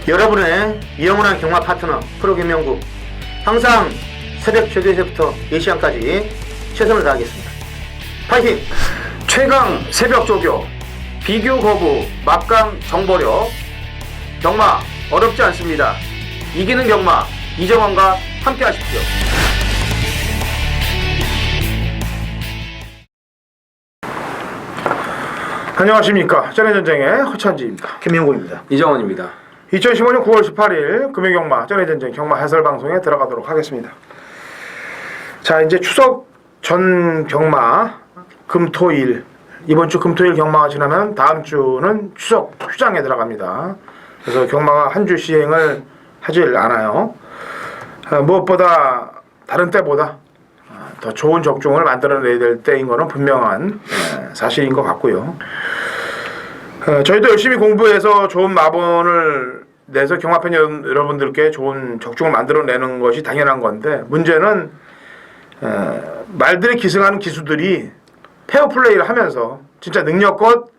여러분의 영원한 경마 파트너 프로김명구, 항상 새벽 조교에서부터 4시간까지 최선을 다하겠습니다. 파이팅! 최강 새벽 조교, 비교 거부, 막강 정보력. 경마 어렵지 않습니다. 이기는 경마, 이정원과 함께 하십시오. 안녕하십니까. 쩌네전쟁의 허찬지입니다. 김명구입니다. 이정원입니다. 2015년 9월 18일 금요경마 쩌네전쟁 경마 해설방송에 들어가도록 하겠습니다. 자, 이제 추석 전 경마 금토일, 이번 주 금토일 경마가 지나면 다음 주는 추석 휴장에 들어갑니다. 그래서 경마가 한 주 시행을 하질 않아요. 무엇보다 다른 때보다 더 좋은 적중을 만들어내야 될 때인 것은 분명한 사실인 것 같고요. 저희도 열심히 공부해서 좋은 마번을 내서 경마팬 여러분들께 좋은 적중을 만들어내는 것이 당연한 건데, 문제는 말들이 기승하는 기수들이 페어플레이를 하면서 진짜 능력껏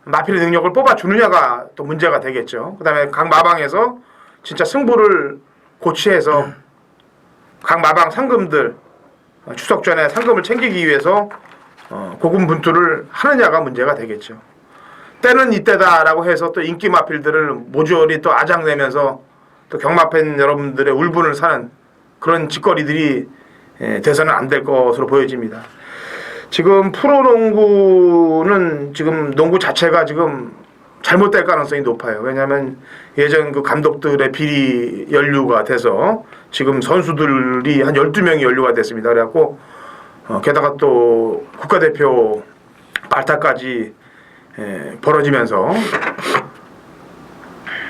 마필의 능력을 뽑아주느냐가 또 문제가 되겠죠. 그 다음에 각 마방에서 진짜 승부를 고취해서 각 마방 상금들 추석 전에 상금을 챙기기 위해서 고군분투를 하느냐가 문제가 되겠죠. 때는 이때다라고 해서 또 인기 마필들을 모조리 또 아장내면서 또 경마팬 여러분들의 울분을 사는 그런 짓거리들이 돼서는 안 될 것으로 보여집니다. 지금 프로농구는 지금 농구 자체가 지금 잘못될 가능성이 높아요. 왜냐하면 예전 그 감독들의 비리 연루가 돼서 지금 선수들이 한 12명이 연루가 됐습니다. 그래갖고 게다가 또 국가대표 발탁까지 벌어지면서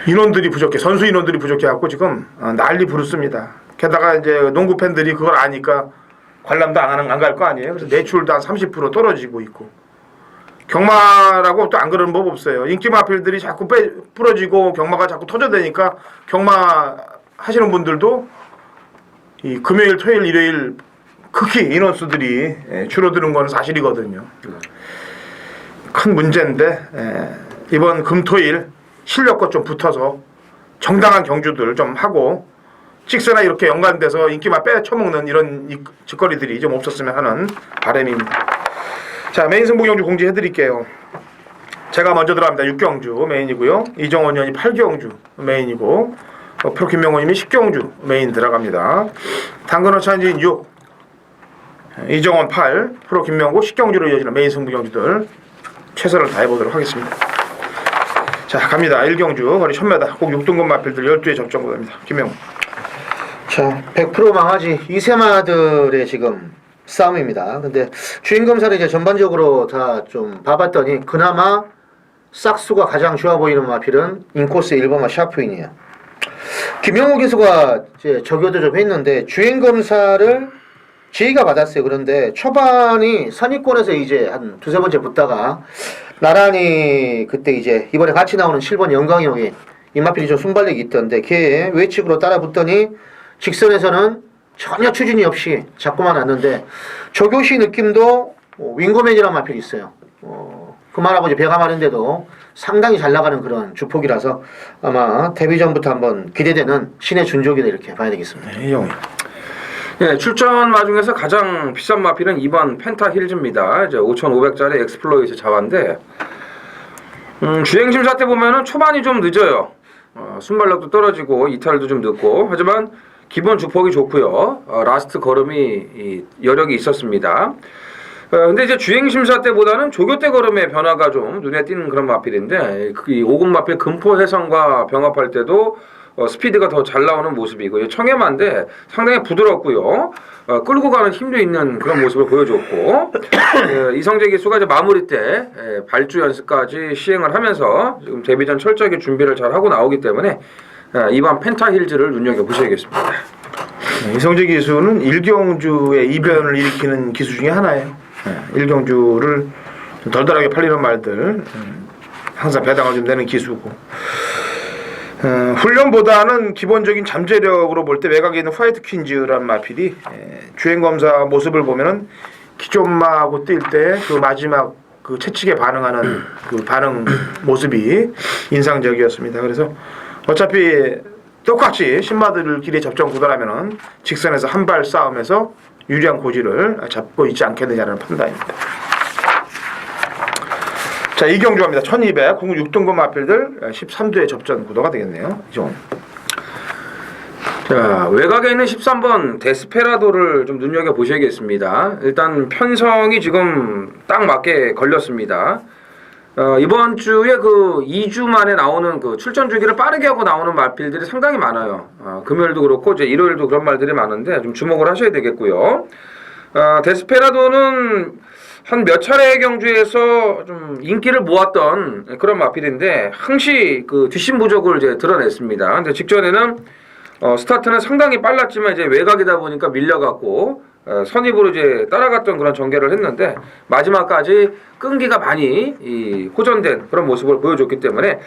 인원들이 부족해, 선수 인원들이 부족해갖고 지금 난리 부르습니다. 게다가 이제 농구 팬들이 그걸 아니까 관람도 안 갈 거 아니에요. 그래서 매출도 한 30% 떨어지고 있고, 경마라고 또 안 그러는 법 없어요. 인기 마필들이 자꾸 부러지고 경마가 자꾸 터져대니까 경마 하시는 분들도 이 금요일, 토요일, 일요일 극히 인원수들이 줄어드는 건 사실이거든요. 큰 문제인데 이번 금토일 실력껏 좀 붙어서 정당한 경주들 좀 하고 식스나 이렇게 연관돼서 인기만 빼쳐먹는 이런 짓거리들이 좀 없었으면 하는 바람입니다. 자, 메인 승부 경주 공지해드릴게요. 제가 먼저 들어갑니다. 6경주 메인이고요. 이정원 의원이 8경주 메인이고, 프로 김명호님이 10경주 메인 들어갑니다. 당근 허찬지인 6, 이정원 8, 프로 김명호 10경주로 이어지는 메인 승부 경주들 최선을 다해보도록 하겠습니다. 자, 갑니다. 1경주 거리 1000m 꼭 6등급 마필들 12회 접전구입니다. 김명호. 자, 100% 망하지 이세마들의 지금 싸움입니다. 근데 주인검사를 이제 전반적으로 다 좀 봐봤더니 그나마 싹수가 가장 좋아 보이는 마필은 인코스 1번마 샤프인이에요. 김영호 기수가 이제 적용도 좀 했는데 주인검사를 지희가 받았어요. 그런데 초반이 선입권에서 이제 한 두세 번째 붙다가 나란히 그때 이제 이번에 같이 나오는 7번 영광형이 이 마필이 좀 순발력이 있던데 걔 외측으로 따라 붙더니 직선에서는 전혀 추진이 없이 잡고만 왔는데 조교시 느낌도 윙거맨이라는 마필이 있어요. 그만하고 이제 배가 마른데도 상당히 잘 나가는 그런 주폭이라서 아마 데뷔 전부터 한번 기대되는 신의 준족이다 이렇게 봐야 되겠습니다. 네, 형. 예, 출전 마중에서 가장 비싼 마필은 2번 펜타 힐즈입니다. 이제 5,500짜리 엑스플로이트 자화인데 주행심사 때 보면은 초반이 좀 늦어요. 순발력도 떨어지고 이탈도 좀 늦고, 하지만 기본 주폭이 좋고요. 라스트 걸음이 여력이 있었습니다. 근데 이제 주행심사 때보다는 조교 때 걸음의 변화가 좀 눈에 띄는 그런 마필인데, 이 5급 마필 금포 해성과 병합할 때도 스피드가 더 잘 나오는 모습이고, 청해마인데 상당히 부드럽고요. 끌고 가는 힘도 있는 그런 모습을 보여줬고, 이성재 기수가 이제 마무리 때 발주 연습까지 시행을 하면서 지금 데뷔전 철저하게 준비를 잘 하고 나오기 때문에 이번 펜타 힐즈를 눈여겨보셔야겠습니다. 이성재 기수는 1경주의 이변을 일으키는 기수 중에 하나예요. 1경주를 좀 덜덜하게 팔리는 말들 항상 배당을 좀 내는 기수고, 훈련보다는 기본적인 잠재력으로 볼 때 외곽에 있는 화이트 퀸즈라는 마필이 주행검사 모습을 보면은 기존마하고 뛸 때 그 마지막 그 채찍에 반응하는 그 반응 모습이 인상적이었습니다. 그래서 어차피 똑같이 신마들끼리 접전 구도라면은 직선에서 한 발 싸움에서 유리한 고지를 잡고 있지 않겠느냐는 판단입니다. 자, 이경주 갑니다. 1200 공군 6등급 마필들 13도의 접전 구도가 되겠네요. 이종. 자, 외곽에 있는 13번 데스페라도를 좀 눈여겨보셔야겠습니다. 일단 편성이 지금 딱 맞게 걸렸습니다. 이번 주에 그 2주 만에 나오는 그 출전 주기를 빠르게 하고 나오는 마필들이 상당히 많아요. 금요일도 그렇고 이제 일요일도 그런 말들이 많은데 좀 주목을 하셔야 되겠고요. 데스페라도는 한 몇 차례 경주에서 좀 인기를 모았던 그런 마필인데 항시 그 뒷심 부족을 이제 드러냈습니다. 근데 직전에는 스타트는 상당히 빨랐지만 이제 외곽이다 보니까 밀려갖고 선입으로 이제 따라갔던 그런 전개를 했는데 마지막까지 끈기가 많이 호전된 그런 모습을 보여줬기 때문에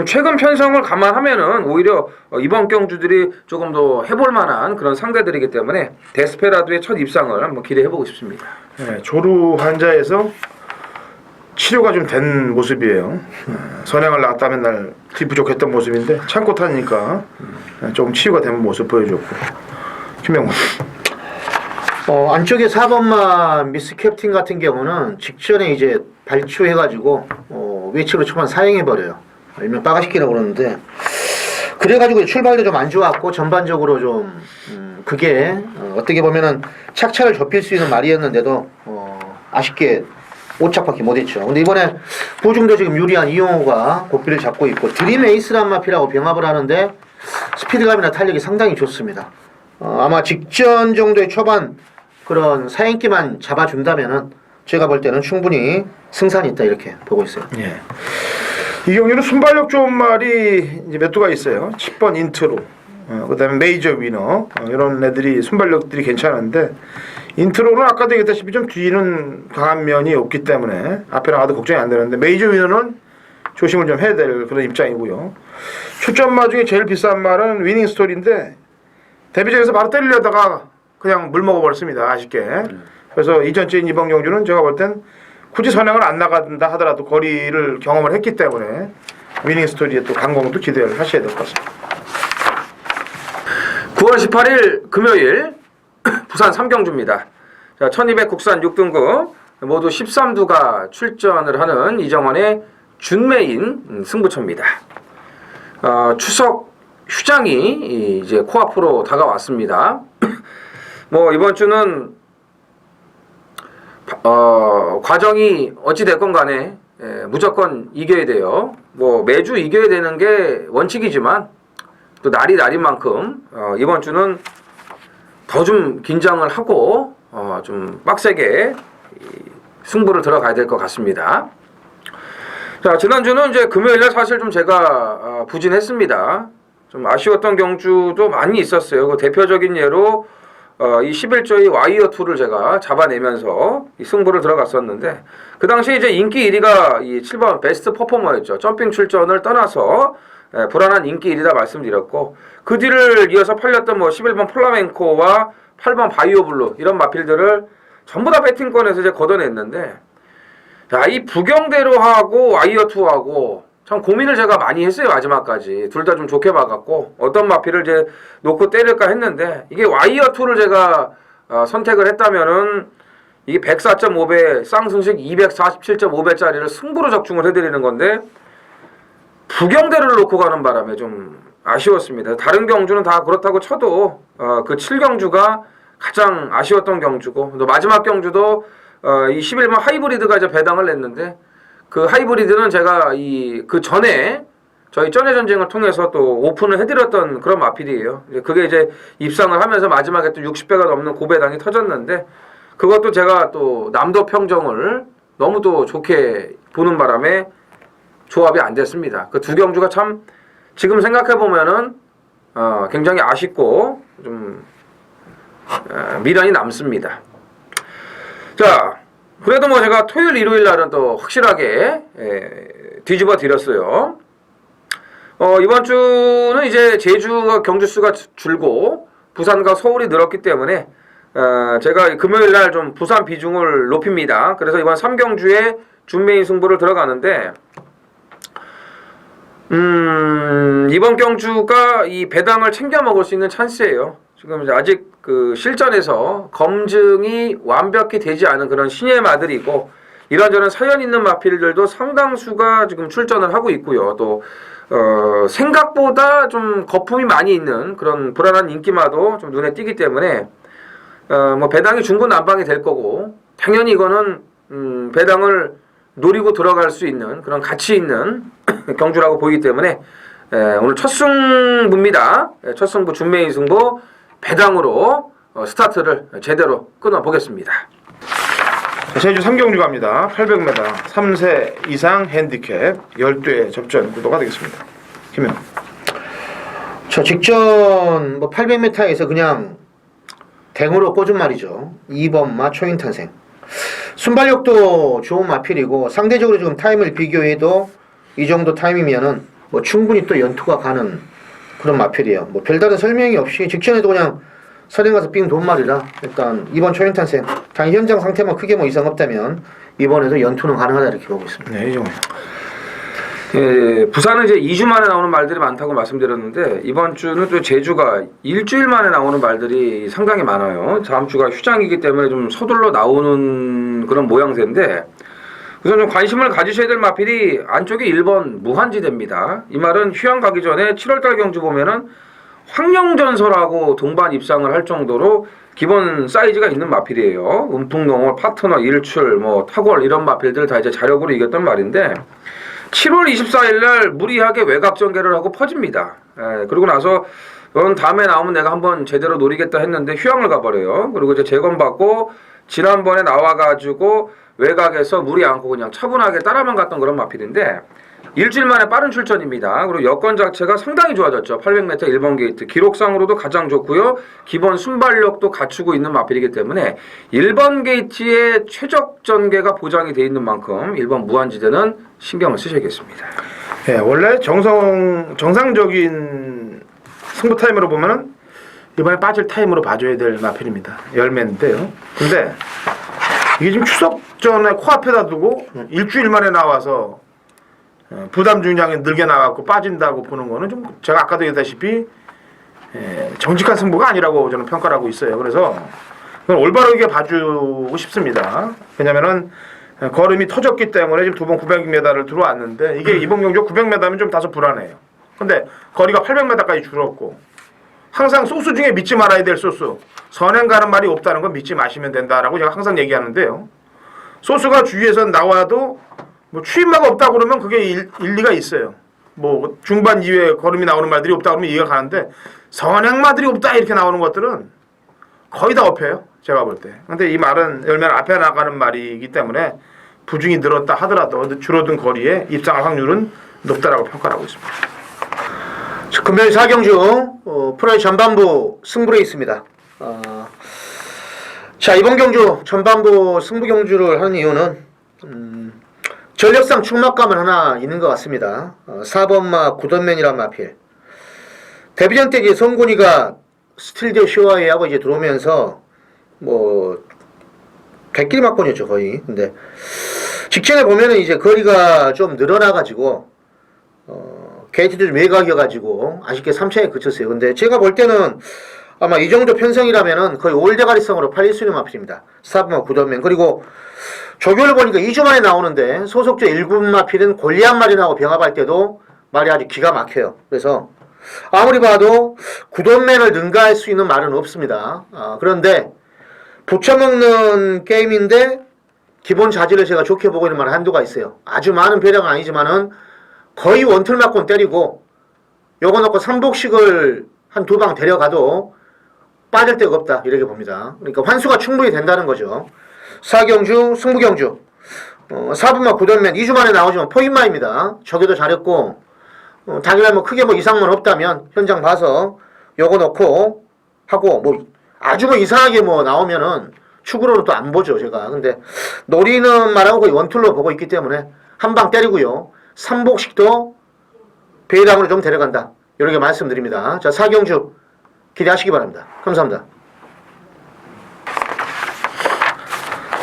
최근 편성을 감안하면은 오히려 이번 경주들이 조금 더 해볼 만한 그런 상대들이기 때문에 데스페라도의 첫 입상을 한번 기대해보고 싶습니다. 네, 조루 환자에서 치료가 좀 된 모습이에요. 선행을 나갔다 맨날 뒤부족했던 모습인데 참고 타니까 조금 치유가 된 모습 보여줬고. 김명훈. 안쪽에 4번마 미스 캡틴 같은 경우는 직전에 이제 발초해가지고 외측으로 초반 사행해버려요. 일명 빠가시키라고 그러는데 그래가지고 출발도 좀 안 좋았고 전반적으로 좀 그게 어떻게 보면은 착차를 좁힐 수 있는 말이었는데도 아쉽게 오착밖에 못했죠. 근데 이번에 보중도 지금 유리한 이용호가 고삐를 잡고 있고 드림 에이스란 마필하고 병합을 하는데 스피드감이나 탄력이 상당히 좋습니다. 아마 직전 정도의 초반 그런 사행기만 잡아준다면은 제가 볼 때는 충분히 승산이 있다 이렇게 보고 있어요. 예. 이 경기는 순발력 좋은 말이 이제 몇 두가 있어요. 10번 인트로, 그다음에 메이저 위너 이런 애들이 순발력들이 괜찮은데 인트로는 아까도 얘기했다시피 좀 뒤는 강한 면이 없기 때문에 앞에 나가도 걱정이 안 되는데 메이저 위너는 조심을 좀 해야 될 그런 입장이고요. 초점마 중에 제일 비싼 말은 위닝 스토리인데 데뷔전에서 바로 때리려다가 그냥 물 먹어버렸습니다. 아쉽게. 그래서 이전 주인 이번 경주는 제가 볼 땐 굳이 선행을 안 나간다 하더라도 거리를 경험을 했기 때문에 위닝 스토리에 또 강공도 기대를 하셔야 될 것 같습니다. 9월 18일 금요일 부산 3경주입니다. 자, 1200 국산 6등급 모두 13두가 출전을 하는 이정원의 준메인 승부처입니다. 추석 휴장이 이제 코앞으로 다가왔습니다. 뭐 이번 주는 과정이 어찌 됐건 간에 무조건 이겨야 돼요. 뭐 매주 이겨야 되는 게 원칙이지만 또 날이 날인 만큼 이번 주는 더 좀 긴장을 하고 좀 빡세게 승부를 들어가야 될 것 같습니다. 자, 지난주는 이제 금요일날 사실 좀 제가 부진했습니다. 좀 아쉬웠던 경주도 많이 있었어요. 그 대표적인 예로 이 11조의 와이어2를 제가 잡아내면서 이 승부를 들어갔었는데 그 당시 이제 인기 1위가 이 7번 베스트 퍼포머였죠. 점핑 출전을 떠나서 불안한 인기 1위다 말씀드렸고 그 뒤를 이어서 팔렸던 뭐 11번 플라멘코와 8번 바이오블루 이런 마필들을 전부 다 배팅권에서 이제 걷어냈는데 자, 이 부경대로하고 와이어2하고 참 고민을 제가 많이 했어요. 마지막까지 둘 다 좀 좋게 봐갖고 어떤 마필을 이제 놓고 때릴까 했는데 이게 와이어2를 제가 선택을 했다면은 이게 104.5배 쌍승식 247.5배짜리를 승부로 적중을 해드리는 건데 부경대로를 놓고 가는 바람에 좀 아쉬웠습니다. 다른 경주는 다 그렇다고 쳐도 그 7경주가 가장 아쉬웠던 경주고 또 마지막 경주도 이 11번 하이브리드가 이제 배당을 냈는데 그 하이브리드는 제가 그 전에 저희 전의 전쟁을 통해서 또 오픈을 해드렸던 그런 마필이에요. 그게 이제 입상을 하면서 마지막에 또 60배가 넘는 고배당이 터졌는데 그것도 제가 또 남도 평정을 너무 또 좋게 보는 바람에 조합이 안 됐습니다. 그 두 경주가 참 지금 생각해 보면은 굉장히 아쉽고 좀 미련이 남습니다. 자, 그래도 뭐 제가 토요일 일요일 날은 또 확실하게 뒤집어 드렸어요. 이번 주는 이제 제주가 경주 수가 줄고 부산과 서울이 늘었기 때문에 제가 금요일 날 좀 부산 비중을 높입니다. 그래서 이번 3경주에 준메인 승부를 들어가는데 이번 경주가 이 배당을 챙겨 먹을 수 있는 찬스예요. 지금 이제 아직 그 실전에서 검증이 완벽히 되지 않은 그런 신예 마들이고 이런저런 사연 있는 마필들도 상당수가 지금 출전을 하고 있고요. 또 생각보다 좀 거품이 많이 있는 그런 불안한 인기마도 좀 눈에 띄기 때문에 뭐 배당이 중구난방이 될 거고 당연히 이거는 배당을 노리고 들어갈 수 있는 그런 가치 있는 경주라고 보이기 때문에 오늘 첫 승부입니다. 첫 승부 준매인 승부 배당으로 스타트를 제대로 끊어보겠습니다. 제주 3경주 갑니다. 800m 3세 이상 핸디캡 12회 접전 구도가 되겠습니다. 김영. 저 직전 뭐 800m에서 그냥 댕으로 꽂은 말이죠. 2번 마 초인탄생. 순발력도 좋은 마필이고 상대적으로 지금 타임을 비교해도 이 정도 타임이면은 뭐 충분히 또 연투가 가는 그런 마필이에요. 뭐 별다른 설명이 없이 직전에도 그냥 선행 가서 삥 돈 말이라 일단 이번 초인탄생 당 현장 상태만 크게 뭐 이상 없다면 이번에도 연투는 가능하다 이렇게 보고 있습니다. 네, 이 정도. 예, 부산은 이제 2주 만에 나오는 말들이 많다고 말씀드렸는데 이번 주는 또 제주가 일주일 만에 나오는 말들이 상당히 많아요. 다음 주가 휴장이기 때문에 좀 서둘러 나오는 그런 모양새인데 우선 좀 관심을 가지셔야 될 마필이 안쪽에 1번 무한지대입니다. 이 말은 휴양 가기 전에 7월달 경주 보면은 황령전설하고 동반 입상을 할 정도로 기본 사이즈가 있는 마필이에요. 음풍농월, 파트너, 일출, 뭐 탁월 이런 마필들 다 이제 자력으로 이겼던 말인데 7월 24일 날 무리하게 외곽 전개를 하고 퍼집니다. 그러고 나서 넌 다음에 나오면 내가 한번 제대로 노리겠다 했는데 휴양을 가버려요. 그리고 이제 재검받고 지난번에 나와가지고 외곽에서 무리 않고 그냥 차분하게 따라만 갔던 그런 마필인데 일주일 만에 빠른 출전입니다. 그리고 여건 자체가 상당히 좋아졌죠. 800m 1번 게이트 기록상으로도 가장 좋고요. 기본 순발력도 갖추고 있는 마필이기 때문에 1번 게이트의 최적 전개가 보장이 돼 있는 만큼 1번 무한지대는 신경을 쓰셔야겠습니다. 예, 원래 정상적인 승부 타임으로 보면은 이번에 빠질 타임으로 봐줘야 될 마필입니다. 열매인데요. 근데 이게 지금 추석 전에 코앞에다 두고 일주일 만에 나와서 부담 중량이 늘게 나왔고 빠진다고 보는 거는 좀 제가 아까도 얘기했다시피 정직한 승부가 아니라고 저는 평가를 하고 있어요. 그래서 그건 올바르게 봐주고 싶습니다. 왜냐면은 걸음이 터졌기 때문에 지금 두 번 900m를 들어왔는데 이게 이번 경주 900m면 좀 다소 불안해요. 근데 거리가 800m까지 줄었고 항상 소스 중에 믿지 말아야 될 소스 선행 가는 말이 없다는 건 믿지 마시면 된다라고 제가 항상 얘기하는데요. 소스가 주위에서 나와도 뭐 추임마가 없다 그러면 그게 일리가 있어요. 뭐 중반 이후에 걸음이 나오는 말들이 없다 그러면 이해가 가는데 선행마들이 없다 이렇게 나오는 것들은 거의 다 엎혀요. 제가 볼 때. 근데 이 말은 열면 앞에 나가는 말이기 때문에 부중이 늘었다 하더라도 줄어든 거리에 입상할 확률은 높다라고 평가를 하고 있습니다. 금요일 4경주 프로의 전반부 승부에 있습니다. 자 이번 경주 전반부 승부 경주를 하는 이유는 전력상 충막감은 하나 있는 것 같습니다. 4번마 구던맨이란 마필. 데뷔전 때 이제 성곤이가 스틸드 쇼와이 하고 이제 들어오면서 뭐 객길 막권이었죠 거의. 근데 직전에 보면은 이제 거리가 좀 늘어나가지고 게이트도 좀 외곽이어가지고 아쉽게 3차에 그쳤어요. 근데 제가 볼 때는 아마 이 정도 편성이라면은 거의 올대가리성으로 팔릴 수 있는 마필입니다. 4번마 구던맨. 그리고 조교를 보니까 2주 만에 나오는데 소속조 1군 마필은 골리앗 마린하고 병합할 때도 말이 아주 기가 막혀요. 그래서 아무리 봐도 구돈맨을 능가할 수 있는 말은 없습니다. 그런데 붙여먹는 게임인데 기본 자질을 제가 좋게 보고 있는 말은 한도가 있어요. 아주 많은 배려가 아니지만은 거의 원툴 맞고 때리고 요거 넣고 3복식을 한 2방 데려가도 빠질 데가 없다 이렇게 봅니다. 그러니까 환수가 충분히 된다는 거죠. 4경주 승부경주 4분마 구던맨 2주 만에 나오지만 포인마입니다. 저기도 잘했고 당연히 뭐 크게 뭐 이상만 없다면 현장 봐서 요거 넣고 하고 뭐 아주 뭐 이상하게 뭐 나오면은 축으로는 또 안 보죠 제가. 근데 노리는 말하고 거의 원툴로 보고 있기 때문에 한 방 때리고요. 3복식도 배당으로 좀 데려간다 이렇게 말씀드립니다. 자 4경주 기대하시기 바랍니다. 감사합니다.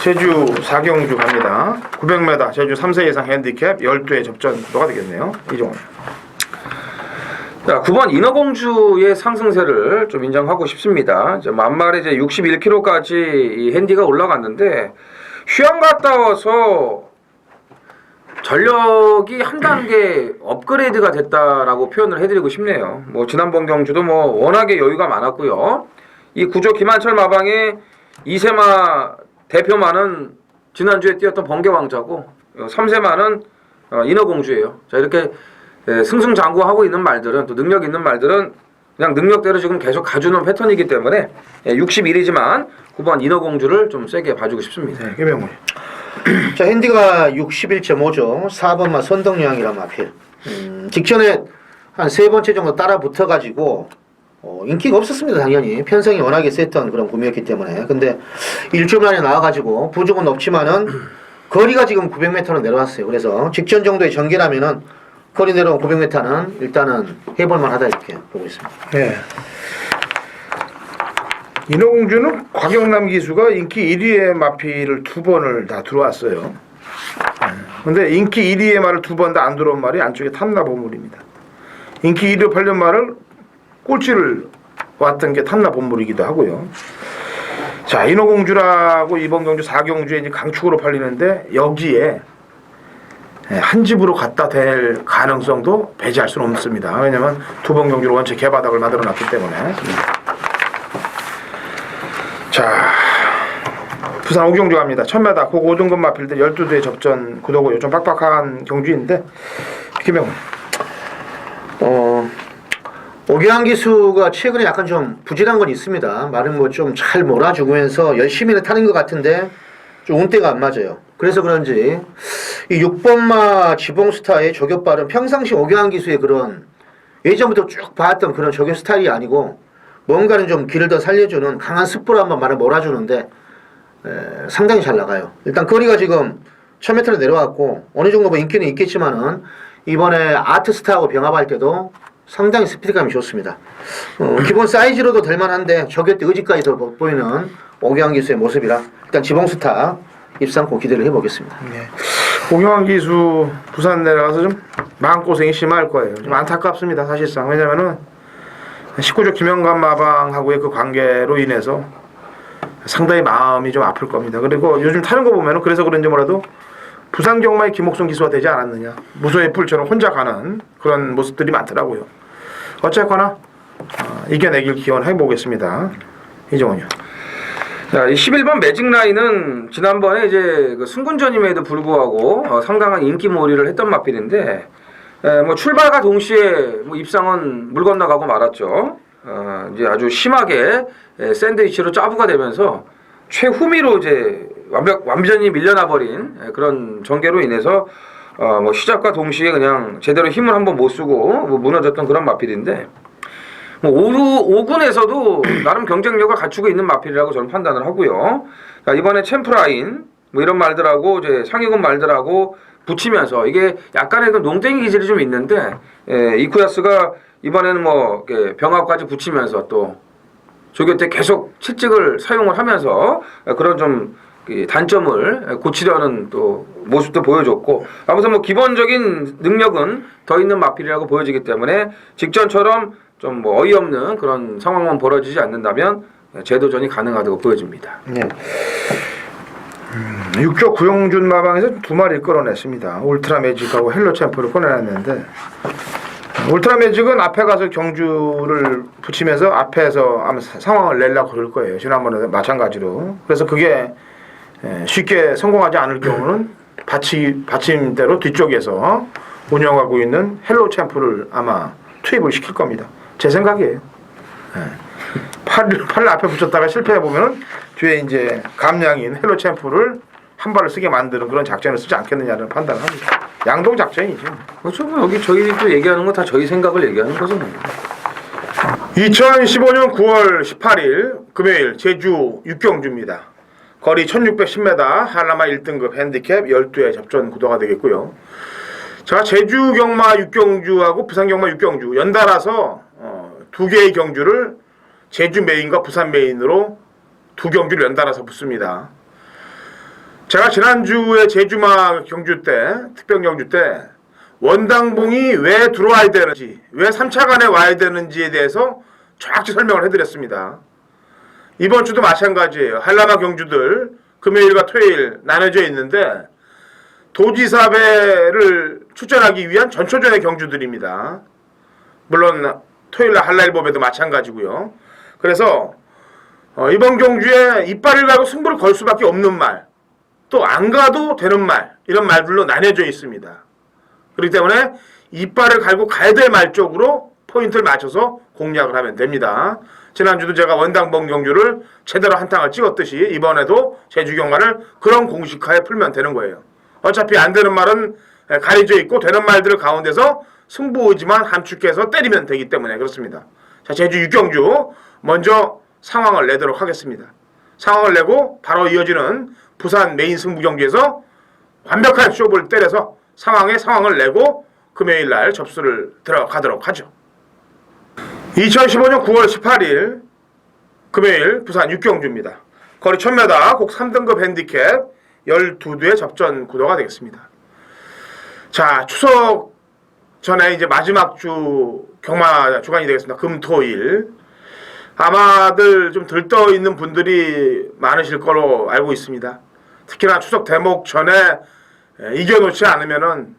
제주 4경주 갑니다. 900m 제주 3세 이상 핸디캡 12회 접전 구도가 되겠네요. 이종원. 자, 9번 인어공주의 상승세를 좀 인정하고 싶습니다. 만말에 이제 61kg까지 이 핸디가 올라갔는데 휴양 갔다 와서 전력이 한 단계 업그레이드가 됐다라고 표현을 해드리고 싶네요. 뭐 지난번 경주도 뭐 워낙에 여유가 많았고요. 이 구조 김한철 마방의 이세마 대표만은 지난주에 뛰었던 번개왕자고 3세마는 인어공주예요. 자, 이렇게 승승장구하고 있는 말들은, 또 능력 있는 말들은 그냥 능력대로 지금 계속 가주는 패턴이기 때문에 61이지만 9번 인어공주를 좀 세게 봐주고 싶습니다. 네, 김영훈. 자, 핸디가 61.5죠. 4번마 선덕여왕이란 마필. 직전에 한 3번째 정도 따라 붙어가지고 인기가 없었습니다. 당연히 편성이 워낙에 셌던 그런 구미였기 때문에. 근데 일주일 만에 나와가지고 부족은 없지만은 거리가 지금 900m로 내려왔어요. 그래서 직전 정도의 전개라면은 거리 내려온 900m는 일단은 해볼만하다 이렇게 보고 있습니다. 네. 인어공주는 곽영남 기수가 인기 1위의 마필을 2번을 다 들어왔어요. 근데 인기 1위의 말을 2번 다 안 들어온 말이 안쪽에 탐나보물입니다. 인기 1위 팔린 말을 꼴찌를 왔던 게 탐나보물이기도 하고요. 자, 인어공주라고 이번 경주 4경주에 이제 강축으로 팔리는데 여기에 한 집으로 갖다 댈 가능성도 배제할 수는 없습니다. 왜냐면 2번 경주로 원체 개바닥을 만들어 놨기 때문에. 자, 부산 오경주 갑니다. 1000m 고 5등급 마필들 12대 접전 구도고요. 좀 빡빡한 경주인데 김영훈. 오기환 기수가 최근에 약간 좀 부진한 건 있습니다. 말은 뭐 좀 잘 몰아주면서 열심히는 타는 것 같은데 좀 운대가 안 맞아요. 그래서 그런지 이 6번마 지봉스타의 저격발은 평상시 오기환 기수의 그런 예전부터 쭉 봐왔던 그런 저격 스타일이 아니고 뭔가는 좀 길을 더 살려주는 강한 습부로 한번 말을 몰아주는데 상당히 잘 나가요. 일단 거리가 지금 1000m로 내려왔고 어느 정도 뭐 인기는 있겠지만은 이번에 아트스타하고 병합할 때도 상당히 스피드감이 좋습니다. 기본 사이즈로도 될 만한데 저격 때 의지까지 더 보이는 오기환 기수의 모습이라 일단 지봉스타 입상코 기대를 해보겠습니다. 네. 오경환 기수 부산 내려가서 좀 마음고생이 심할 거예요. 좀 안타깝습니다. 사실상. 왜냐면은 19조 김영관 마방하고의 그 관계로 인해서 상당히 마음이 좀 아플 겁니다. 그리고 요즘 타는 거 보면은 그래서 그런지 몰라도 부산 경마의 김옥순 기수가 되지 않았느냐. 무소의 뿔처럼 혼자 가는 그런 모습들이 많더라고요. 어쨌거나 이겨내길 기원해 보겠습니다. 이정훈이요. 자, 이 11번 매직 라인은 지난번에 이제 그 승군전임에도 불구하고 상당한 인기몰이를 했던 마필인데 뭐 출발과 동시에 뭐 입상은 물 건너가고 말았죠. 이제 아주 심하게 샌드위치로 짜부가 되면서 최후미로 이제 완전히 밀려나 버린 그런 전개로 인해서 뭐 시작과 동시에 그냥 제대로 힘을 한번 못 쓰고 뭐 무너졌던 그런 마필인데 뭐 5군에서도 나름 경쟁력을 갖추고 있는 마필이라고 저는 판단을 하고요. 자, 이번에 챔프라인 뭐 이런 말들하고 이제 상위군 말들하고 붙이면서 이게 약간의 그 농땡이 기질이 좀 있는데 이쿠야스가 이번에는 뭐 병합까지 붙이면서 또 조교 때 계속 채찍을 사용을 하면서 그런 좀 단점을 고치려는 또 모습도 보여줬고 아무튼 뭐 기본적인 능력은 더 있는 마필이라고 보여지기 때문에 직전처럼 좀 뭐 어이없는 그런 상황만 벌어지지 않는다면 재도전이 가능하다고 보여집니다. 네. 6조 구용준 마방에서 2마리 끌어냈습니다. 울트라 매직하고 헬로 챔프를 꺼내놨는데 울트라 매직은 앞에 가서 경주를 붙이면서 앞에서 아마 상황을 내려고 그럴 거예요. 지난번에 마찬가지로. 그래서 그게 쉽게 성공하지 않을 경우는 받침대로 뒤쪽에서 운영하고 있는 헬로 챔프를 아마 투입을 시킬 겁니다. 제 생각이에요. 팔을 앞에 붙였다가 실패해보면은 뒤에 이제 감량인 헬로 챔프를 한 발을 쓰게 만드는 그런 작전을 쓰지 않겠느냐는 판단을 합니다. 양동 작전이죠. 그렇죠. 뭐 여기 저희도 얘기하는 거 다 저희 생각을 얘기하는 거죠. 2015년 9월 18일 금요일 제주 육경주입니다. 거리 1610m 한라마 1등급 핸디캡 12회 접전 구도가 되겠고요. 제가 제주 경마 육경주하고 부산 경마 육경주 연달아서 두 개의 경주를 제주 메인과 부산 메인으로 두 경주를 연달아서 붙습니다. 제가 지난주에 제주마 경주 때 특별 경주 때 원당봉이 왜 들어와야 되는지, 왜 3차관에 와야 되는지에 대해서 정확히 설명을 해드렸습니다. 이번 주도 마찬가지예요. 한라마 경주들 금요일과 토요일 나눠져 있는데 도지사배를 출전하기 위한 전초전의 경주들입니다. 물론 토요일날 한라일보배도 마찬가지고요. 그래서 이번 경주에 이빨을 가고 승부를 걸 수밖에 없는 말, 또 안 가도 되는 말, 이런 말들로 나뉘어져 있습니다. 그렇기 때문에 이빨을 갈고 가야 될 말 쪽으로 포인트를 맞춰서 공략을 하면 됩니다. 지난주도 제가 원당봉 경주를 제대로 한탕을 찍었듯이 이번에도 제주 경마를 그런 공식화에 풀면 되는 거예요. 어차피 안 되는 말은 가려져 있고 되는 말들 가운데서 승부의지만 함축해서 때리면 되기 때문에 그렇습니다. 자, 제주 6경주 먼저 상황을 내도록 하겠습니다. 상황을 내고 바로 이어지는 부산 메인 승부 경기에서 완벽한 쇼를 때려서 상황을 내고 금요일 날 접수를 들어가도록 하죠. 2015년 9월 18일 금요일 부산 6경주입니다. 거리 1000m 곡 3등급 핸디캡 12두의 접전 구도가 되겠습니다. 자, 추석 전에 이제 마지막 주 경마 주간이 되겠습니다. 금토일. 아마들 좀 들떠 있는 분들이 많으실 거로 알고 있습니다. 특히나 추석 대목 전에 이겨놓지 않으면은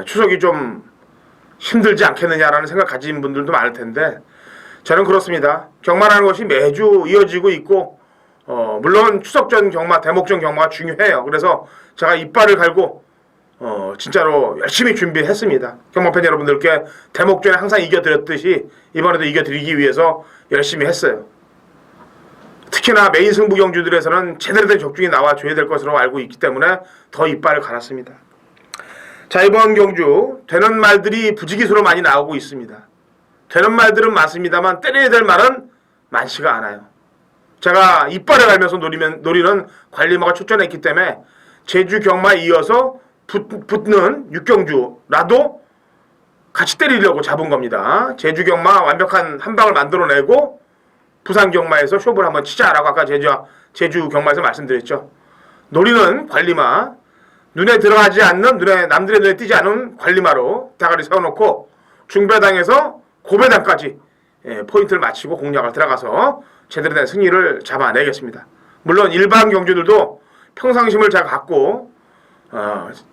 추석이 좀 힘들지 않겠느냐라는 생각 가진 분들도 많을 텐데 저는 그렇습니다. 경마라는 것이 매주 이어지고 있고 물론 추석전 경마, 대목전 경마가 중요해요. 그래서 제가 이빨을 갈고 진짜로 열심히 준비했습니다. 경마팬 여러분들께 대목전에 항상 이겨드렸듯이 이번에도 이겨드리기 위해서 열심히 했어요. 특히나 메인 승부 경주들에서는 제대로 된 적중이 나와줘야 될 것으로 알고 있기 때문에 더 이빨을 갈았습니다. 자, 이번 경주 되는 말들이 부지기수로 많이 나오고 있습니다. 되는 말들은 많습니다만 때려야 될 말은 많지가 않아요. 제가 이빨을 갈면서 노리는 관리마가 출전했기 때문에 제주 경마에 이어서 붙는 6경주라도 같이 때리려고 잡은 겁니다. 제주 경마 완벽한 한 방을 만들어내고 부산 경마에서 쇼를 한번 치자라고 아까 제주 경마에서 말씀드렸죠. 노리는 관리마, 눈에 들어가지 않는, 남들의 눈에 띄지 않은 관리마로 대가리 세워놓고 중배당에서 고배당까지 포인트를 맞추고 공략을 들어가서 제대로 된 승리를 잡아내겠습니다. 물론 일반 경주들도 평상심을 잘 갖고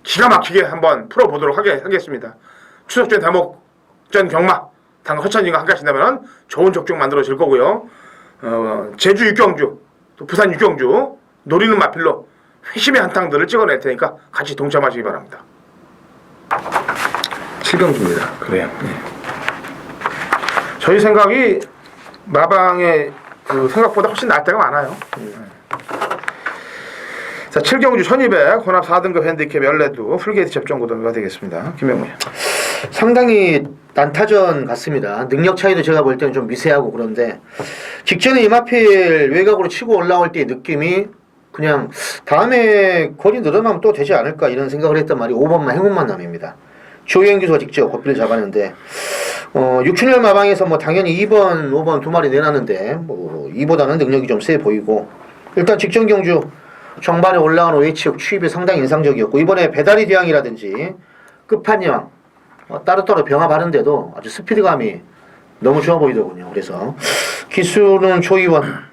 기가 막히게 한번 풀어보도록 하겠습니다. 추석전 대목전 경마 당 허찬이가 함께 하신다면 좋은 적중 만들어질 거고요. 제주 6경주 또 부산 6경주 노리는 마필로 회심의 한탕들을 찍어낼 테니까 같이 동참하시기 바랍니다. 7경주입니다. 그래요. 네. 저희 생각이 마방의 그 생각보다 훨씬 나을 때가 많아요. 자, 7경주 1200 혼합 4등급 핸디캡 14두 풀게이트 접전 구도가 되겠습니다. 김영무. 상당히 난타전 같습니다. 능력 차이도 제가 볼 때는 좀 미세하고 그런데 직전에 이마필 외곽으로 치고 올라올 때의 느낌이 그냥 다음에 거리 늘어나면 또 되지 않을까 이런 생각을 했단 말이 5번만 행운만남입니다. 조현 기수가 직접 고삐를 잡았는데 6춘열 마방에서 뭐 당연히 2번, 5번 두 마리 내놨는데 뭐 이보다는 능력이 좀 세 보이고 일단 직전 경주 정반에 올라온 외치역 추입이 상당히 인상적이었고 이번에 배다리 대왕이라든지 끝판왕 따로따로 병합 하는데도 아주 스피드감이 너무 좋아 보이더군요. 그래서 기수는 조이원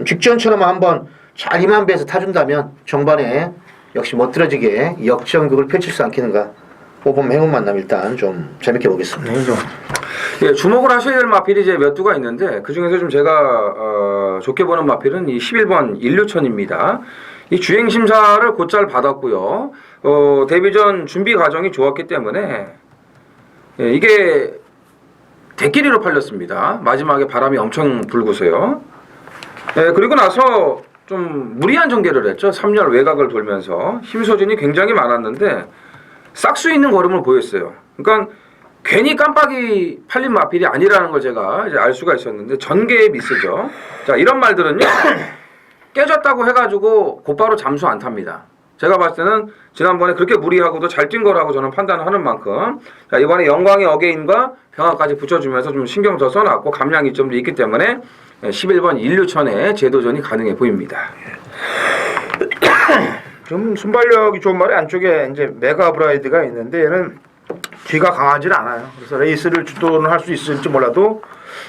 직전처럼 한번 잘 이만배에서 타준다면 정반에 역시 멋들어지게 역전극을 펼칠 수 않겠는가. 5번 행운 만남 일단 좀 재밌게 보겠습니다. 예, 주목을 하셔야 될 마필이 이제 몇 두가 있는데 그 중에서 좀 제가 좋게 보는 마필은 이 11번 인류천입니다. 이 주행 심사를 곧잘 받았고요. 데뷔전 준비 과정이 좋았기 때문에 예, 이게 대끼리로 팔렸습니다. 마지막에 바람이 엄청 불고서요. 예, 그리고 나서 좀 무리한 전개를 했죠. 3열 외곽을 돌면서 힘 소진이 굉장히 많았는데 싹수 있는 걸음을 보였어요. 그러니까 괜히 깜빡이 팔린 마필이 아니라는 걸 제가 이제 알 수가 있었는데 전개의 미스죠. 자, 이런 말들은요. 깨졌다고 해가지고 곧바로 잠수 안 탑니다. 제가 봤을 때는 지난번에 그렇게 무리하고도 잘 뛴 거라고 저는 판단을 하는 만큼 자, 이번에 영광의 어게인과 병합까지 붙여주면서 좀 신경 더 써놨고 감량 이점도 있기 때문에 11번 인류천의 재도전이 가능해 보입니다. 좀 순발력이 좋은 말이 안쪽에 이제 메가 브라이드가 있는데 얘는 뒤가 강하지는 않아요. 그래서 레이스를 주도는 할 수 있을지 몰라도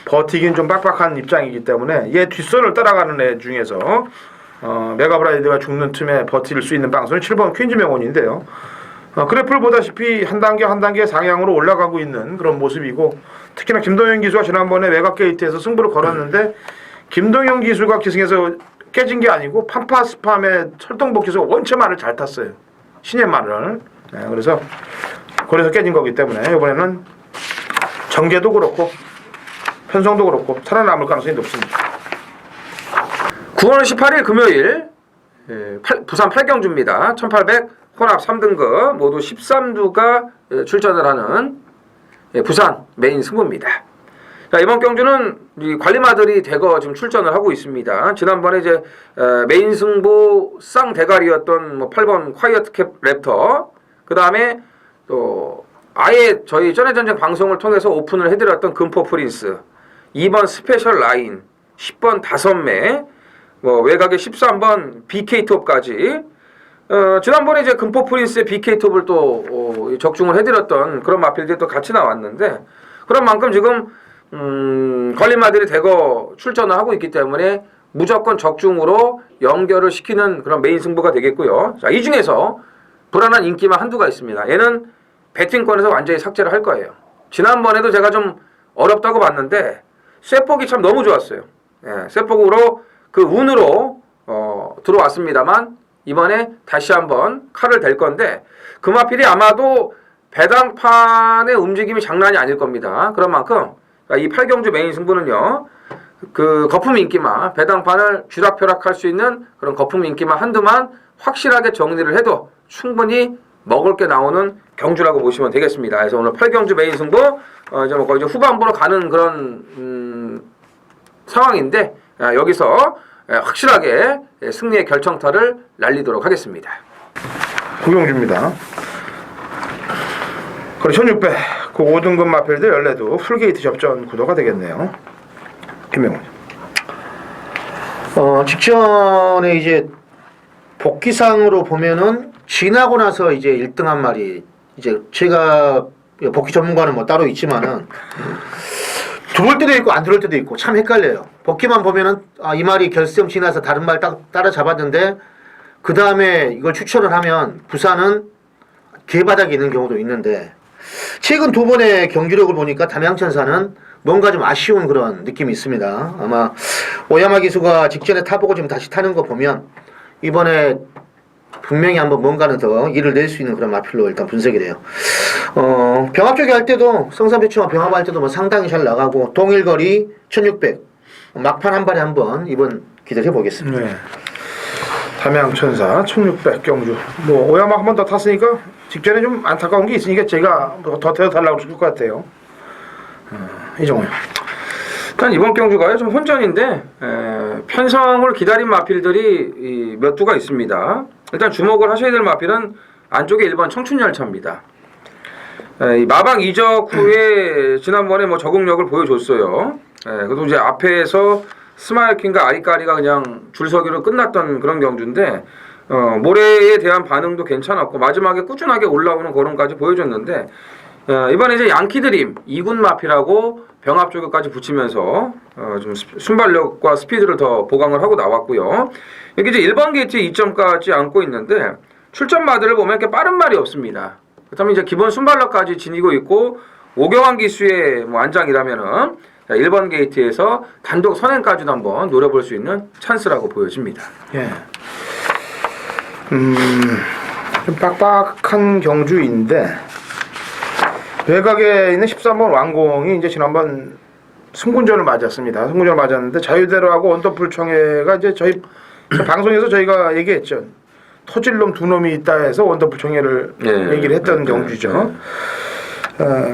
버티긴 좀 빡빡한 입장이기 때문에 얘 뒷선을 따라가는 애 중에서 메가브라이드가 죽는 틈에 버틸 수 있는 방송은 7번 퀸즈 명원인데요. 그래프를 보다시피 한 단계 상향으로 올라가고 있는 그런 모습이고, 특히나 김동현 기수가 지난번에 외곽 게이트에서 승부를 걸었는데 김동현 기수가 기승에서 깨진 게 아니고 판파스팜의 철동복 기수가 원체 말을 잘 탔어요. 신의 말을. 네, 그래서 깨진 거기 때문에 이번에는 정계도 그렇고 편성도 그렇고 살아남을 가능성이 높습니다. 9월 18일 금요일 부산 8경주입니다. 1800 혼합 3등급 모두 13두가 출전을 하는 부산 메인 승부입니다. 자, 이번 경주는 이 관리마들이 대거 지금 출전을 하고 있습니다. 지난번에 이제 메인 승부 쌍대가리였던 뭐 8번 콰이어트 캡 랩터, 그 다음에 또 아예 저희 전해전쟁 방송을 통해서 오픈을 해드렸던 금포 프린스, 2번 스페셜 라인, 10번 다섯매, 뭐 외곽에 13번 BK톱까지 지난번에 이제 금포 프린스의 BK톱을 또 적중을 해드렸던 그런 마필들이 또 같이 나왔는데, 그런 만큼 지금 관리마들이 대거 출전을 하고 있기 때문에 무조건 적중으로 연결을 시키는 그런 메인 승부가 되겠고요. 자, 이 중에서 불안한 인기만 한두가 있습니다. 얘는 배팅권에서 완전히 삭제를 할 거예요. 지난번에도 제가 좀 어렵다고 봤는데 쇠폭이 참 너무 좋았어요. 예, 쇠폭으로 그 운으로 들어왔습니다만 이번에 다시 한번 칼을 댈 건데, 금화필이 아마도 배당판의 움직임이 장난이 아닐 겁니다. 그런 만큼 이 8경주 메인 승부는요, 그 거품 인기만, 배당판을 쥐락펴락할 수 있는 그런 거품 인기만 한두만 확실하게 정리를 해도 충분히 먹을 게 나오는 경주라고 보시면 되겠습니다. 그래서 오늘 8경주 메인 승부 이제 뭐 거의 후반부로 가는 그런 상황인데, 여기서 확실하게 승리의 결정타를 날리도록 하겠습니다. 구경주입니다. 그리고 1600 그 5등급 마필들 열래도 풀게이트 접전 구도가 되겠네요. 김명훈. 직전에 이제 복귀상으로 보면은 지나고 나서 이제 1등한 말이, 이제 제가 복귀 전문가는 뭐 따로 있지만은 들어올 때도 있고 안 들어올 때도 있고 참 헷갈려요. 복귀만 보면은 이 말이 결승 지나서 다른 말 따라잡았는데 그 다음에 이걸 추천을 하면 부산은 개바닥에 있는 경우도 있는데, 최근 두 번의 경기력을 보니까 담양천사는 뭔가 좀 아쉬운 그런 느낌이 있습니다. 아마 오야마 기수가 직전에 타보고 지금 다시 타는 거 보면 이번에 분명히 한번 뭔가는 더 일을 낼 수 있는 그런 마필로 일단 분석이 돼요. 병합 쪽에 할 때도 성산배추와 병합할 때도 뭐 상당히 잘 나가고, 동일거리 1600 막판 한 발에 한번 이번 기대해 보겠습니다. 네. 담양천사 1600 경주. 뭐 오야마 한 번 더 탔으니까 직전에 좀 안타까운 게 있으니까 제가 더 태워달라고 그럴 것 같아요. 이정호요. 일단 이번 경주가요 좀 혼전인데 편성을 기다린 마필들이 몇 두가 있습니다. 일단 주목을 하셔야 될 마필은 안쪽에 1번 청춘열차입니다. 이 마방 이적 후에 지난번에 뭐 적응력을 보여줬어요. 그래도 이제 앞에서 스마일킹과 아리까리가 그냥 줄서기로 끝났던 그런 경주인데, 모래에 대한 반응도 괜찮았고 마지막에 꾸준하게 올라오는 걸음까지 보여줬는데, 이번에 이제 양키드림 2군 마필하고 병합 조교까지 붙이면서 좀 순발력과 스피드를 더 보강을 하고 나왔고요. 여기 이제 1번 게이트 2점까지 안고 있는데 출전 마드를 보면 이렇게 빠른 말이 없습니다. 그다음에 이제 기본 순발력까지 지니고 있고, 오경환 기수의 뭐 안장이라면은 1번 게이트에서 단독 선행까지도 한번 노려볼 수 있는 찬스라고 보여집니다. 예. 좀 빡빡한 경주인데, 외곽에 있는 13번 왕공이 이제 지난번 승군전을 맞았습니다. 승군전을 맞았는데 자유대로하고 원더풀 청해가 이제 저희 방송에서 저희가 얘기했죠. 터질놈 두 놈이 있다 해서 원더풀 청해를 얘기를 했던 경주죠.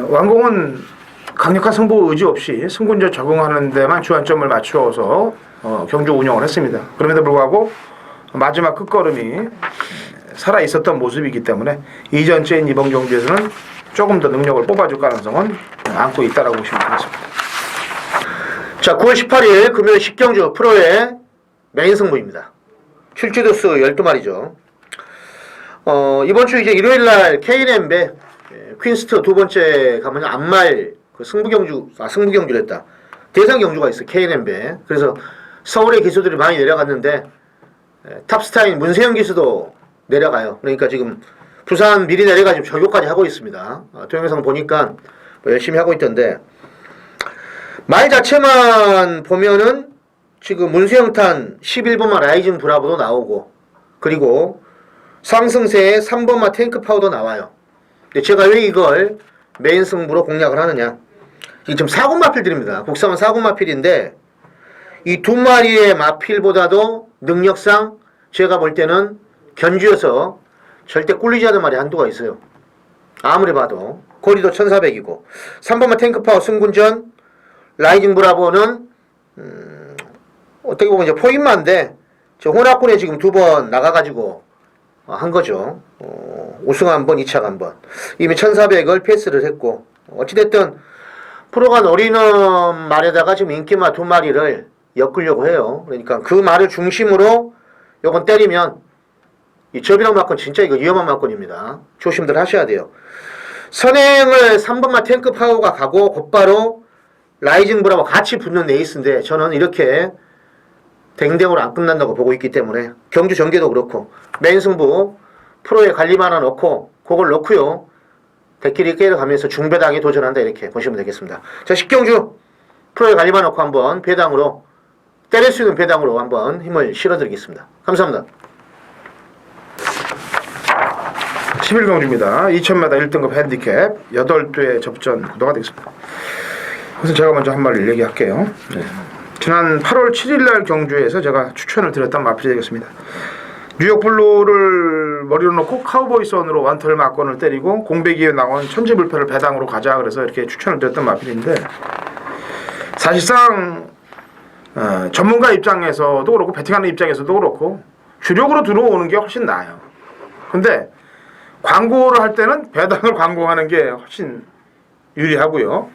왕공은 강력한 승부 의지 없이 승군전 적응하는 데만 주안점을 맞추어서 경주 운영을 했습니다. 그럼에도 불구하고 마지막 끝걸음이 살아있었던 모습이기 때문에 이전째인 이번 경주에서는 조금 더 능력을 뽑아줄 가능성은 안고 있다라고 보시면 되겠습니다. 자, 9월 18일 금요일 10경주 프로의 메인 승부입니다. 출주도수 12마리죠. 이번 주 이제 일요일날 K&M배 퀸스트 두 번째 가면 안말 그 승부경주랬다. 대상 경주가 있어 K&N배. 그래서 서울의 기수들이 많이 내려갔는데 탑스타인 문세영 기수도 내려가요. 그러니까 지금 부산 미리 내려가지고 저교까지 하고 있습니다. 동영상 보니까 뭐 열심히 하고 있던데 말 자체만 보면은 지금 문세영탄 11번마 라이징 브라보도 나오고 그리고 상승세에 3번마 탱크 파워도 나와요. 근데 제가 왜 이걸 메인 승부로 공략을 하느냐? 이게 지금 4군 마필들입니다. 국산은 4군 마필인데 이 두 마리의 마필보다도 능력상 제가 볼 때는 견주여서 절대 꿀리지 않는 말이 한두가 있어요. 아무리 봐도 거리도 1400이고 3번마 탱크파워 승군전 라이징 브라보는 어떻게 보면 이제 포인마인데 저 혼합군에 지금 2번 나가가지고 한 거죠. 우승 한 번, 2착 한 번. 이미 1400을 패스를 했고 어찌됐든 프로가 노리는 말에다가 지금 인기마 두 마리를 엮으려고 해요. 그러니까 그 말을 중심으로 요건 때리면 이 접이랑 막건 진짜 이거 위험한 막건입니다. 조심들 하셔야 돼요. 선행을 3번마 탱크 파워가 가고 곧바로 라이징 브라보 같이 붙는 레이스인데 저는 이렇게 댕댕으로 안 끝난다고 보고 있기 때문에 경주 전개도 그렇고 메인 승부 프로에 관림 하나 넣고 그걸 넣고요. 대끼리 깨려가면서 중배당에 도전한다 이렇게 보시면 되겠습니다. 자 10경주 프로에 관림 하나 넣고 한번 배당으로 때릴 수 있는 배당으로 한번 힘을 실어드리겠습니다. 감사합니다. 11경주입니다. 2000m 1등급 핸디캡 8대 접전 구도가 되겠습니다. 우선 제가 먼저 한 마리를 얘기할게요. 지난 8월 7일날 경주에서 제가 추천을 드렸던 마필이 되겠습니다. 뉴욕 블루를 머리로 놓고 카우보이 선으로 완털 막건을 때리고 공백이에 나온 천지불패를 배당으로 가자 그래서 이렇게 추천을 드렸던 마필인데 사실상 전문가 입장에서도 그렇고 배팅하는 입장에서도 그렇고 주력으로 들어오는 게 훨씬 나아요. 근데 광고를 할 때는 배당을 광고하는 게 훨씬 유리하고요.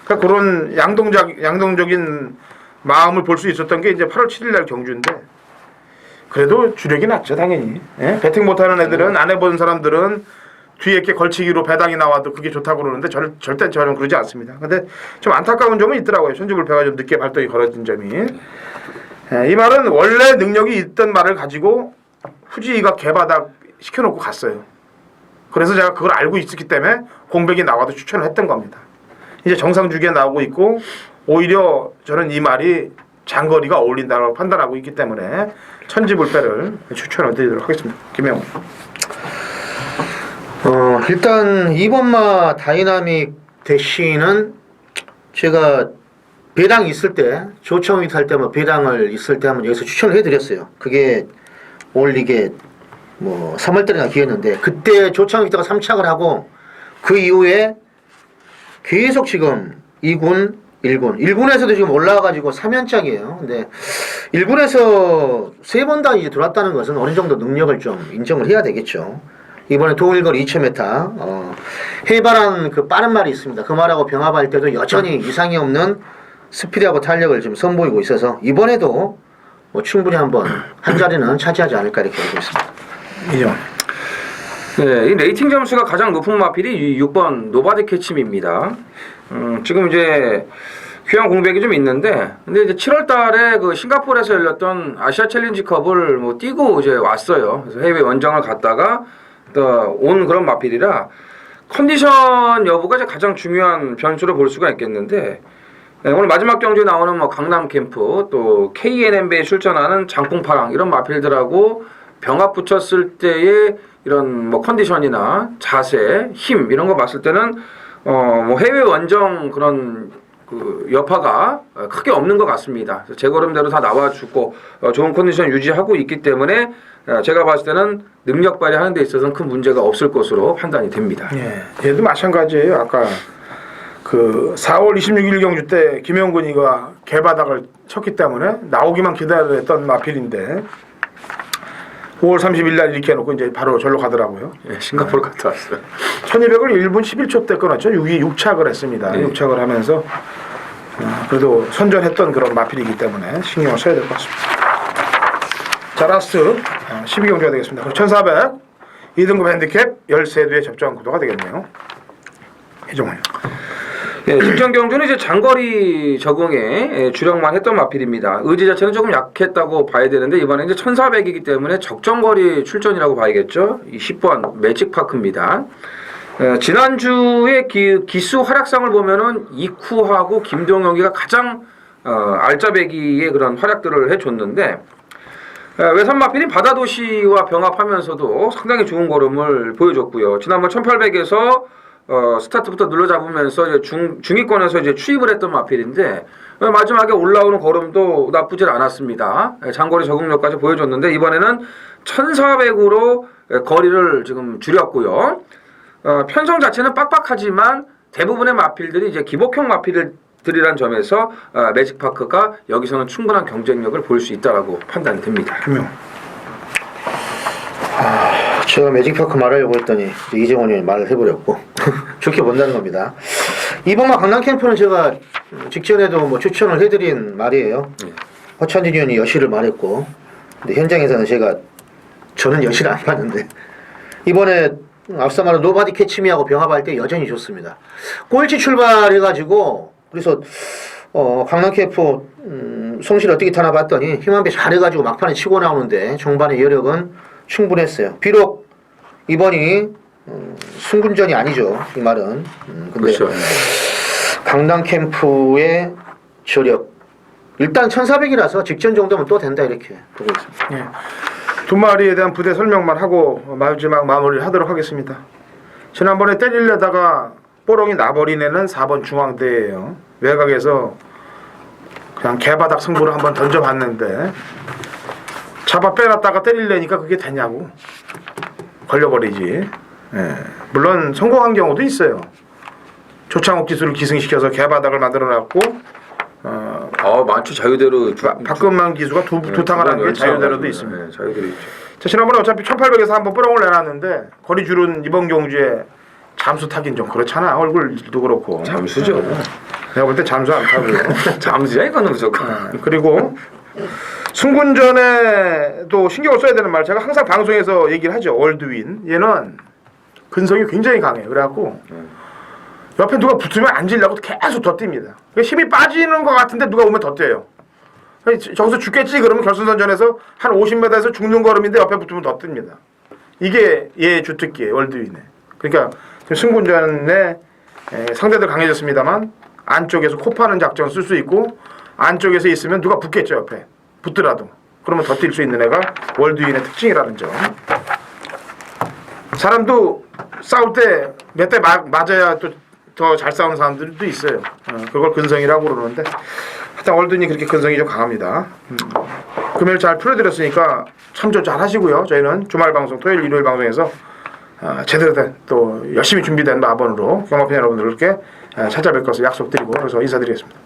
그러니까 그런 양동적인 마음을 볼 수 있었던 게 이제 8월 7일 날 경주인데 그래도 주력이 낫죠 당연히. 예? 배팅 못하는 애들은 안 해본 사람들은 뒤에 이렇게 걸치기로 배당이 나와도 그게 좋다고 그러는데 절대 저는 그러지 않습니다. 근데 좀 안타까운 점은 있더라고요. 천지불패가 좀 늦게 발동이 걸어진 점이. 이 말은 원래 능력이 있던 말을 가지고 후지가 개바닥 시켜놓고 갔어요. 그래서 제가 그걸 알고 있었기 때문에 공백이 나와도 추천을 했던 겁니다. 이제 정상 주기에 나오고 있고 오히려 저는 이 말이 장거리가 어울린다고 판단하고 있기 때문에 천지불패를 추천을 드리도록 하겠습니다. 김영호. 일단 2번마 다이나믹 대시는 제가 배당 있을 때 조청이 탈 때 뭐 배당을 있을 때 한번 여기서 추천을 해드렸어요. 그게 올 이게 뭐 3월달이나 기회였는데 그때 조청이 있다가 3착을 하고 그 이후에 계속 지금 2군 1군에서도 지금 올라와가지고 3연짝이에요. 근데 1군에서 3번 다 이제 들어왔다는 것은 어느 정도 능력을 좀 인정을 해야 되겠죠. 이번에 동일거리 2000m 해바란 그 빠른 말이 있습니다. 그 말하고 병합할 때도 여전히 이상이 없는 스피드하고 탄력을 지금 선보이고 있어서 이번에도 뭐 충분히 한번 한 자리는 차지하지 않을까 이렇게 보고 있습니다. 이죠. 네, 이 레이팅 점수가 가장 높은 마필이 6번 노바디 캐침입니다. 지금 이제 귀한 공백이 좀 있는데, 근데 이제 7월달에 그 싱가포르에서 열렸던 아시아 챌린지컵을 뭐 뛰고 이제 왔어요. 그래서 해외 원정을 갔다가 또 온 그런 마필이라 컨디션 여부가 이제 가장 중요한 변수로 볼 수가 있겠는데, 네, 오늘 마지막 경주에 나오는 뭐 강남 캠프 또 K&N배에 출전하는 장풍파랑 이런 마필들하고 병합 붙였을 때의 이런 뭐 컨디션이나 자세, 힘 이런 거 봤을 때는 뭐 해외 원정 그런 그 여파가 크게 없는 것 같습니다. 제 걸음대로 다 나와주고 좋은 컨디션 유지하고 있기 때문에 제가 봤을 때는 능력 발휘하는 데 있어서는 큰 문제가 없을 것으로 판단이 됩니다. 예, 얘도 마찬가지예요. 아까 그 4월 26일 경주 때 김영근이가 개바닥을 쳤기 때문에 나오기만 기다렸던 마필인데 5월 30일 날 이렇게 해놓고 이제 바로 절로 가더라고요. 예, 싱가포르 갔다 왔어요. 1200을 1분 11초 때 끊었죠. 6착을 했습니다. 네. 6착을 하면서 그래도 선전했던 그런 마필이기 때문에 신경을 써야 될 것 같습니다. 자, 라스트 12경주가 되겠습니다. 1400 2등급 핸디캡 13대의 접전 구도가 되겠네요. 이종훈. 예, 직전경주는 이제 장거리 적응에 주력만 했던 마필입니다. 의지 자체는 조금 약했다고 봐야 되는데 이번에 이제 1400이기 때문에 적정거리 출전이라고 봐야겠죠. 이 10번 매직파크입니다. 지난주에 기수 활약상을 보면은 이쿠하고 김동영이가 가장 알짜배기의 그런 활약들을 해줬는데 외산 마필이 바다도시와 병합하면서도 상당히 좋은 걸음을 보여줬고요. 지난번 1800에서 스타트부터 눌러잡으면서 이제 중위권에서 이제 추입을 했던 마필인데 마지막에 올라오는 걸음도 나쁘질 않았습니다. 장거리 적응력까지 보여줬는데 이번에는 1400으로 거리를 지금 줄였고요. 편성 자체는 빡빡하지만 대부분의 마필들이 이제 기복형 마필들이란 점에서 매직파크가 여기서는 충분한 경쟁력을 볼 수 있다라고 판단이 됩니다. 제가 매직파크 말하려고 했더니 이제 이재원이 말을 해버렸고 좋게 본다는 겁니다. 이번만 강남 캠프는 제가 직전에도 뭐 추천을 해드린 말이에요. 허찬진 의원이 여실을 말했고, 근데 현장에서는 저는 여실 안 봤는데 이번에 앞서 말한 노바디 캐치미하고 병합할 때 여전히 좋습니다. 꼴찌 출발해가지고 그래서 강남 캠프 송실 어떻게 타나 봤더니 힘한배 잘해가지고 막판에 치고 나오는데 종반의 여력은 충분했어요. 비록 이번이 승군전이 아니죠. 이 말은. 근데 그렇죠. 강남 캠프의 저력 일단 1400이라서 직전 정도면 또 된다 이렇게 보고 있습니다. 예. 두 마리에 대한 부대 설명만 하고 마지막 마무리를 하도록 하겠습니다. 지난번에 때리려다가 뽀롱이 나버린 애는 4번 중앙대예요. 외곽에서 그냥 개바닥 승부를 한번 던져봤는데 잡아 빼놨다가 때리려니까 그게 되냐고 걸려버리지. 예. 물론 성공한 경우도 있어요. 조창욱 기술을 기승시켜서 개바닥을 만들어놨고 많죠. 자유대로 박근만 기수가 두 탕을 한 게 자유대로도 있습니다. 네, 자유대로 있죠. 자, 지난번에 어차피 1800에서 한번 뽀롱을 내놨는데 거리 줄은 이번 경주에 잠수 타긴 좀 그렇잖아. 얼굴도 그렇고. 잠수죠. 내가 볼 때 잠수 안 타고요. 잠수야 이거는 무조건. 그리고 승군전에도 신경을 써야 되는 말 제가 항상 방송에서 얘기를 하죠. 월드윈 얘는 근성이 굉장히 강해요. 그래갖고 옆에 누가 붙으면 앉으려고 계속 더 뜁니다. 힘이 빠지는 것 같은데 누가 오면 더 뛰어요. 저기서 죽겠지 그러면 결승선전에서 한 50m에서 죽는 걸음인데 옆에 붙으면 더 뜹니다. 이게 얘 주특기예요. 월드윈에. 그러니까 승군전에 상대들 강해졌습니다만 안쪽에서 코 파는 작전 쓸 수 있고 안쪽에서 있으면 누가 붙겠죠. 옆에 붙더라도 그러면 더 뛸 수 있는 애가 월드윈의 특징이라는 점. 사람도 싸울 때 몇 대 맞아야 또 더 잘 싸우는 사람들도 있어요. 그걸 근성이라고 그러는데 하여튼 월드윈이 그렇게 근성이 좀 강합니다. 금요일 잘 풀어드렸으니까 참조 잘 하시고요. 저희는 주말 방송 토요일 일요일 방송에서 제대로 된 또 열심히 준비된 마번으로 경마팬 여러분들께 찾아뵐 것을 약속드리고 그래서 인사드리겠습니다.